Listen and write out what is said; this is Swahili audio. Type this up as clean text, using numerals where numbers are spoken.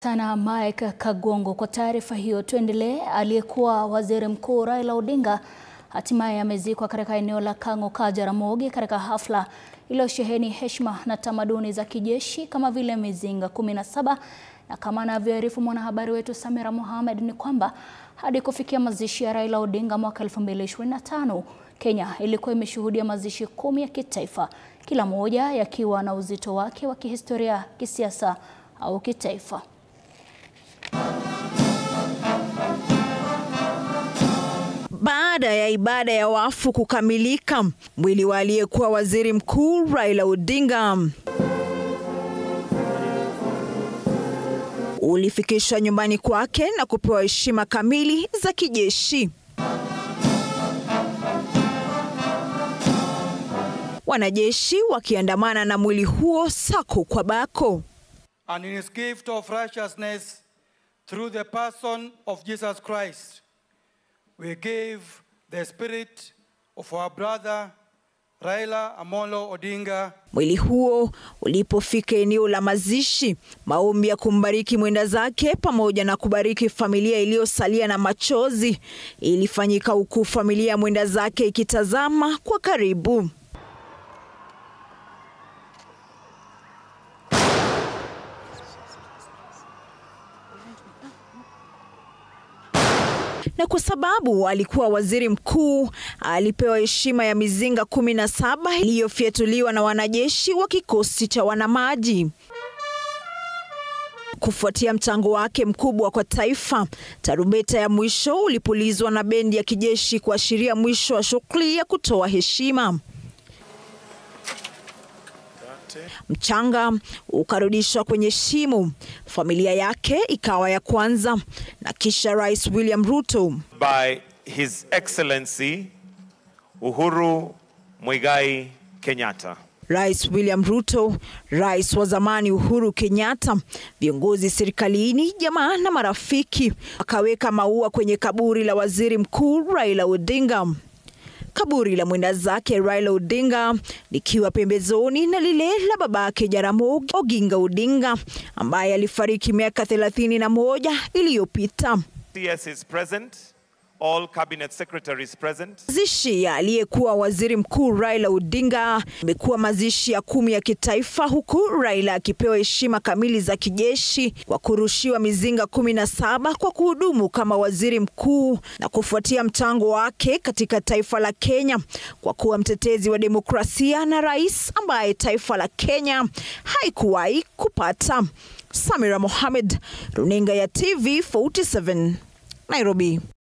Sana Mike Kagongo kwa taarifa hiyo. Tuendelee. Aliyekuwa waziri mkuu Raila Odinga hatimaye amezikwa katika eneo la Kang'o Jaramogi katika hafla iliyosheheni heshima na tamaduni za kijeshi kama vile mizinga 17, na kama anavyoarifu mwanahabari wetu Samira Mohamed ni kwamba hadi kufikia mazishi ya Raila Odinga mwaka 2025, Kenya ilikuwa imeshuhudia mazishi 10 ya kitaifa, kila moja yakiwa na uzito wake wa kihistoria, kisiasa au kitaifa. Baada ya ibada ya wafu kukamilika, mwili wa aliyekuwa waziri mkuu Raila Odinga ulifikishwa nyumbani kwake na kupewa heshima kamili za kijeshi. Wanajeshi wakiandamana na mwili huo sako kwa bako. And in his gift of righteousness through the person of Jesus Christ, we give the spirit of our brother Raila Amolo Odinga. Mwili huo ulipofika eneo la mazishi, maombi ya kumbariki mwenda zake pamoja na kubariki familia iliyosalia na machozi ilifanyika, huku familia mwenda zake ikitazama kwa karibu. Na kwa sababu alikuwa waziri mkuu, alipewa heshima ya mizinga 17 iliyofyatuliwa na wanajeshi wa kikosi cha wanamaji. Kufuatia mchango wake mkubwa kwa taifa, tarumbeta ya mwisho ulipulizwa na bendi ya kijeshi kuashiria mwisho wa shughuli ya kutoa heshima. Mchanga ukarudishwa kwenye shimo, familia yake ikawa ya kwanza, na kisha Rais William Ruto by His Excellency Uhuru Muigai Kenyatta. Rais William Ruto, rais wa zamani Uhuru Kenyatta, viongozi serikalini, jamaa na marafiki akaweka maua kwenye kaburi la waziri mkuu Raila Odinga. Kaburi la mwenda zake Raila Odinga likiwa pembezoni na lile la babake Jaramogi Oginga Odinga ambaye alifariki miaka 31 iliyopita. CS is present. All cabinet secretaries present. Mazishi ya aliyekuwa waziri mkuu Raila Odinga imekuwa mazishi ya 10 ya kitaifa, huku Raila akipewa heshima kamili za kijeshi kwa kurushiwa mizinga 17 kwa kuhudumu kama waziri mkuu na kufuatia mchango wake katika taifa la Kenya kwa kuwa mtetezi wa demokrasia na rais ambaye taifa la Kenya haikuwahi kupata. Samira Mohamed, Runinga ya TV 47, Nairobi.